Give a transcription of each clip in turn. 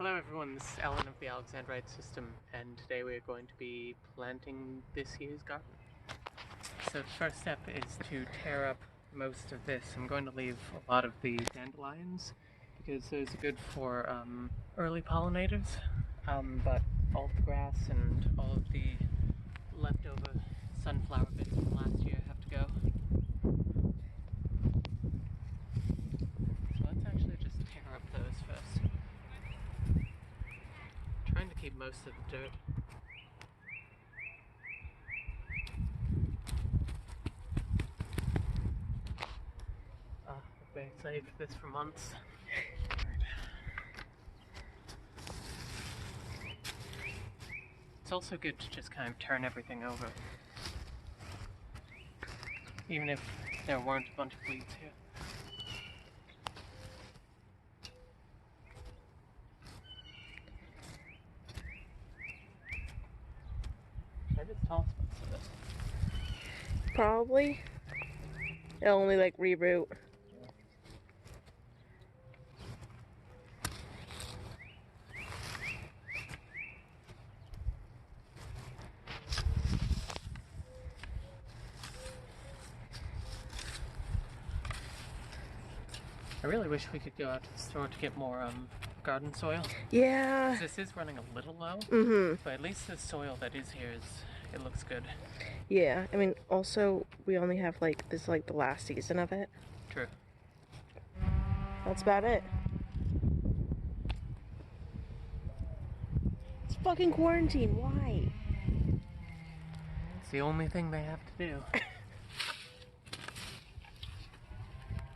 Hello everyone, this is Ellin of the Alexandrite system, and today we are going to be planting this year's garden. So the first step is to tear up most of this. I'm going to leave a lot of the dandelions, because those are good for early pollinators, but all of the grass and all of the leftover sunflower bits from last year have to go. So let's actually just tear up those first. Trying to keep most of the dirt. I've been excited for this for months. It's also good to just kind of turn everything over. Even if there weren't a bunch of weeds here. I just toss most of it. Probably. It'll only like reroot. I really wish we could go out to the store to get more garden soil. Yeah. This is running a little low, but at least the soil that is here it looks good. Yeah. I mean, also we only have like this like the last season of it. True. That's about it. It's fucking quarantine. Why? It's the only thing they have to do.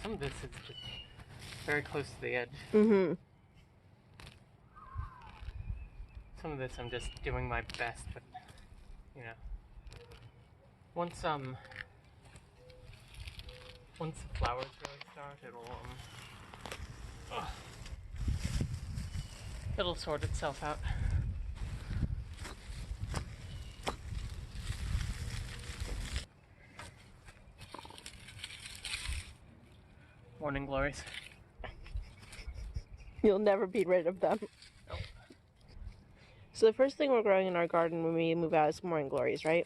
Some of this is just very close to the edge. Some of this I'm just doing my best, but you know, once the flowers really start, it'll sort itself out. Morning glories. You'll never be rid of them. Nope. So the first thing we're growing in our garden when we move out is morning glories, right?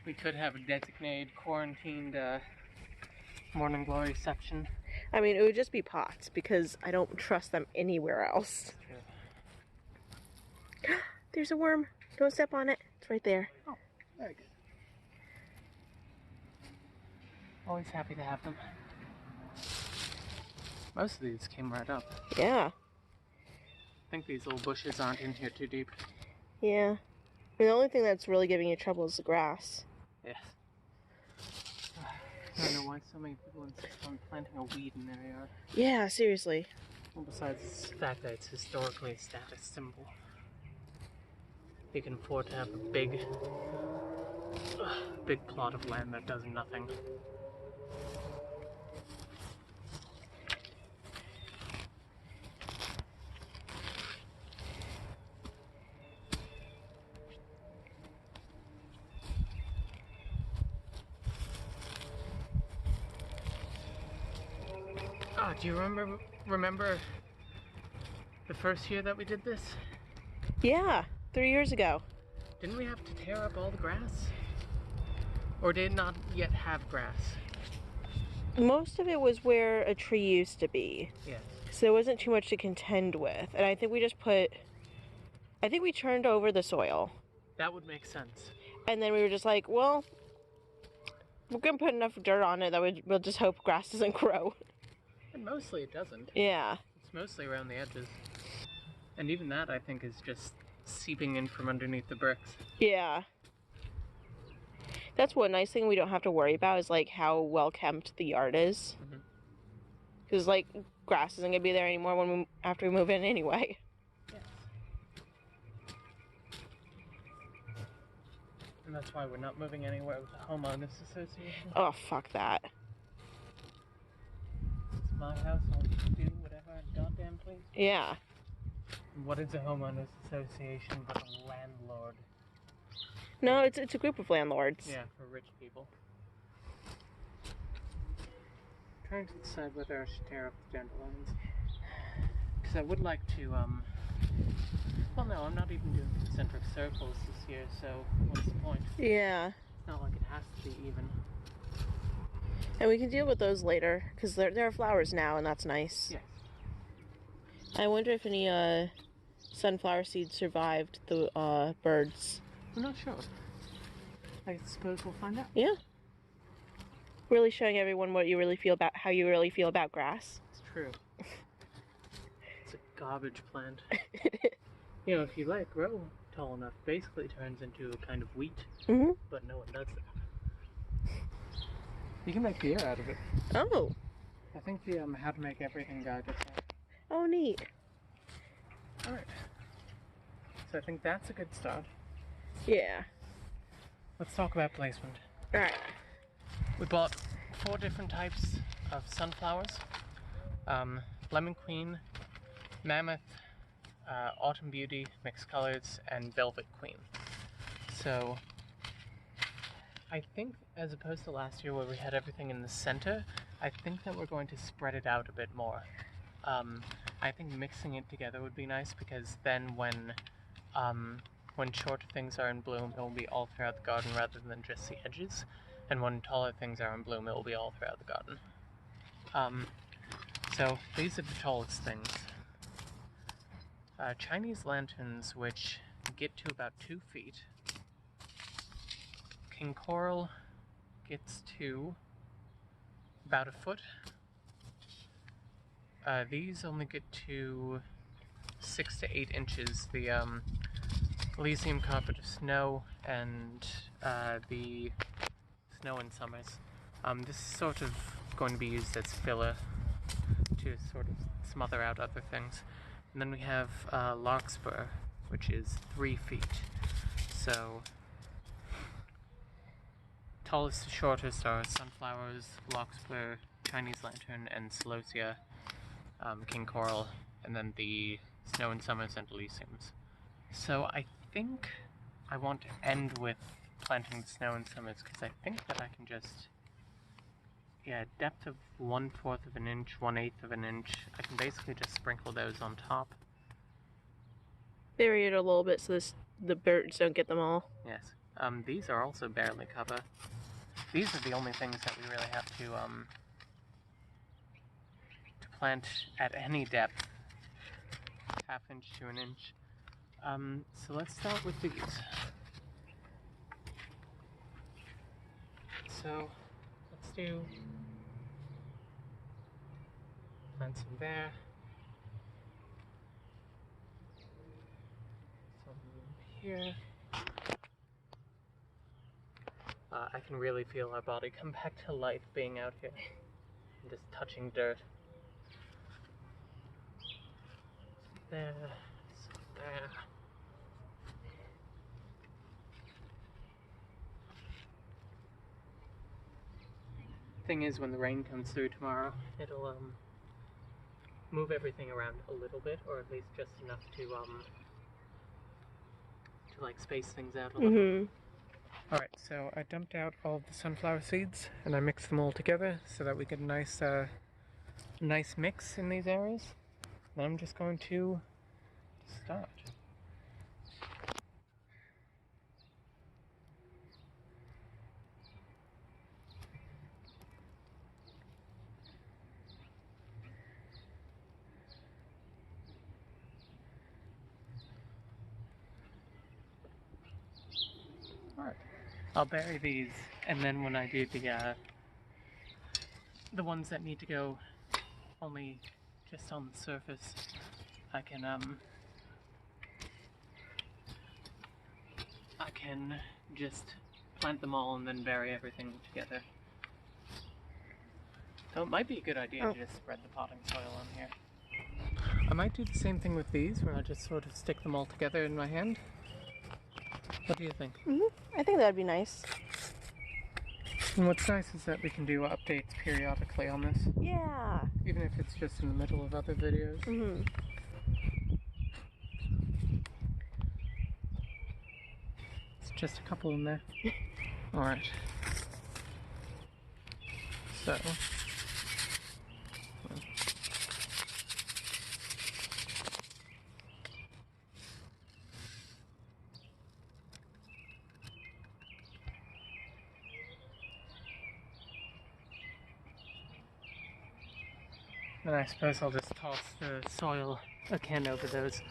We could have a designated quarantined morning glory section. I mean, it would just be pots because I don't trust them anywhere else. True. There's a worm. Don't step on it. It's right there. Oh, very good. Always happy to have them. Most of these came right up. Yeah. I think these little bushes aren't in here too deep. Yeah. I mean, the only thing that's really giving you trouble is the grass. Yes. I don't know why so many people insist on planting a weed in their yard. Yeah, seriously. Well, besides the fact that it's historically a status symbol. You can afford to have a big plot of land that does nothing. Do you remember the first year that we did this? Yeah, 3 years ago. Didn't we have to tear up all the grass? Or did it not yet have grass? Most of it was where a tree used to be. Yes. So there wasn't too much to contend with. And I think we turned over the soil. That would make sense. And then we were just like, well, we're going to put enough dirt on it that we'll just hope grass doesn't grow. And mostly it doesn't. Yeah. It's mostly around the edges. And even that, I think, is just seeping in from underneath the bricks. Yeah. That's one nice thing we don't have to worry about is, like, how well kept the yard is. Because, like, grass isn't going to be there anymore after we move in anyway. Yes. And that's why we're not moving anywhere with the homeowners association. Oh, fuck that. It's my house, I'll do whatever I goddamn please. Yeah. What is a homeowners association but a landlord? No, it's a group of landlords. Yeah, for rich people. trying to decide whether I should tear up the dandelions. Because I would like to, well, no, I'm not even doing concentric circles this year, so what's the point? Yeah. It's not like it has to be even. And we can deal with those later, because there are flowers now, and that's nice. Yes. I wonder if any sunflower seeds survived the birds. I'm not sure. I suppose we'll find out. Yeah. Really showing everyone what you really feel about, how you really feel about grass. It's true. It's a garbage plant. You know, if you let it grow tall enough, basically it turns into a kind of wheat. Mm-hmm. But no one does that. You can make beer out of it. Oh. I think the How to Make Everything guide does that. Oh, neat. Alright. So I think that's a good start. Yeah. Let's talk about placement. Alright. We bought 4 different types of sunflowers. Lemon Queen, Mammoth, Autumn Beauty, Mixed Colors, and Velvet Queen. So I think, as opposed to last year where we had everything in the center, I think that we're going to spread it out a bit more. I think mixing it together would be nice, because then when shorter things are in bloom, it will be all throughout the garden rather than just the edges. And when taller things are in bloom, it will be all throughout the garden. So these are the tallest things. Chinese lanterns, which get to about 2 feet. King Coral gets to about 1 foot. These only get to 6 to 8 inches. The Elysium Carpet of Snow and the Snow in Summers. This is sort of going to be used as filler to sort of smother out other things. And then we have Larkspur, which is 3 feet. So tallest to shortest are sunflowers, Larkspur, Chinese Lantern, and Celosia, King Coral, and then the Snow and Summers and Elysiums. So I think I want to end with planting the Snow and Summers, because I think that I can just, depth of 1/4 of an inch, 1/8 of an inch. I can basically just sprinkle those on top. Bury it a little bit so the birds don't get them all. Yes. These are also barely cover. These are the only things that we really have to plant at any depth, 1/2 inch to 1 inch. So let's start with these. So let's do plant some there, some here. I can really feel our body come back to life being out here and just touching dirt. There, some there. Thing is, when the rain comes through tomorrow, it'll move everything around a little bit, or at least just enough to like space things out a little. Mm-hmm. Alright, so I dumped out all of the sunflower seeds and I mixed them all together so that we get a nice nice mix in these areas. And I'm just going to start. Alright, I'll bury these, and then when I do the ones that need to go only just on the surface, I can just plant them all and then bury everything together. So it might be a good idea to just spread the potting soil on here. I might do the same thing with these, where I just sort of stick them all together in my hand. What do you think? I think that'd be nice. And what's nice is that we can do updates periodically on this. Yeah. Even if it's just in the middle of other videos. Mm-hmm. It's just a couple in there. Alright. So, And I suppose I'll just toss the soil again over those.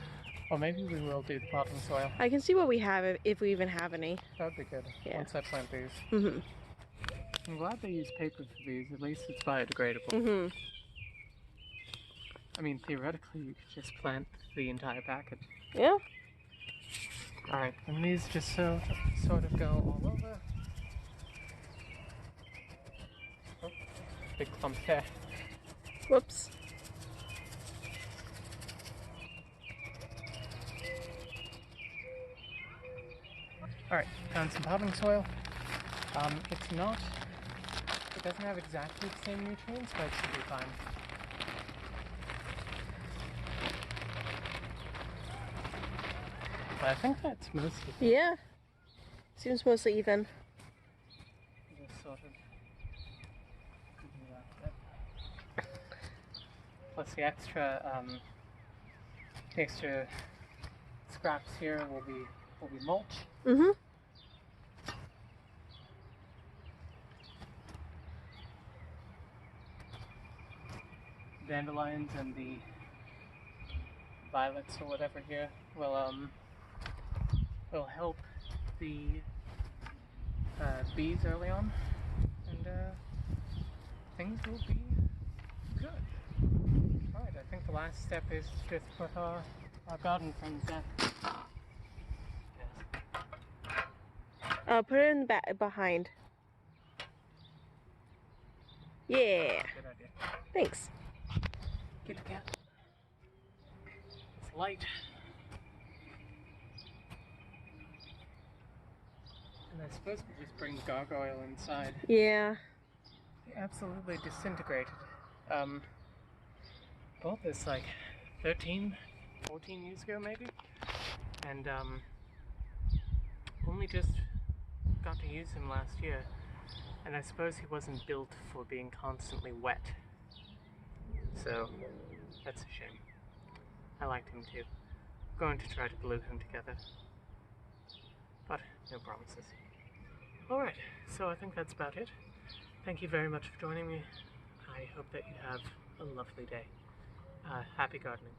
Or maybe we will do the potting soil. I can see what we have if we even have any. That would be good, Yeah. once I plant these. Mm-hmm. I'm glad they use paper for these, at least it's biodegradable. Mm-hmm. I mean, theoretically, you could just plant the entire packet. Yeah. Alright, and these just sort of go all over. Oh, big clump there. Whoops. Alright, found some potting soil. It's not, it doesn't have exactly the same nutrients, but it should be fine. But I think that's mostly. Yeah. Seems mostly even. Just sort of do that bit. Plus the extra scraps here will be mulch. Mm-hmm. Dandelions and the violets or whatever here will help the bees early on, and things will be good. Alright, I think the last step is to just put our garden friends down. Yes. Put it in the back behind. Yeah. Good idea. Thanks. Get the cat. It's light. And I suppose we'll just bring gargoyle inside. Yeah. They absolutely disintegrated. Bought this like 13, 14 years ago maybe. And only just got to use him last year. And I suppose he wasn't built for being constantly wet. So, that's a shame. I liked him too. I'm going to try to glue him together. But, no promises. Alright, so I think that's about it. Thank you very much for joining me. I hope that you have a lovely day. Happy gardening.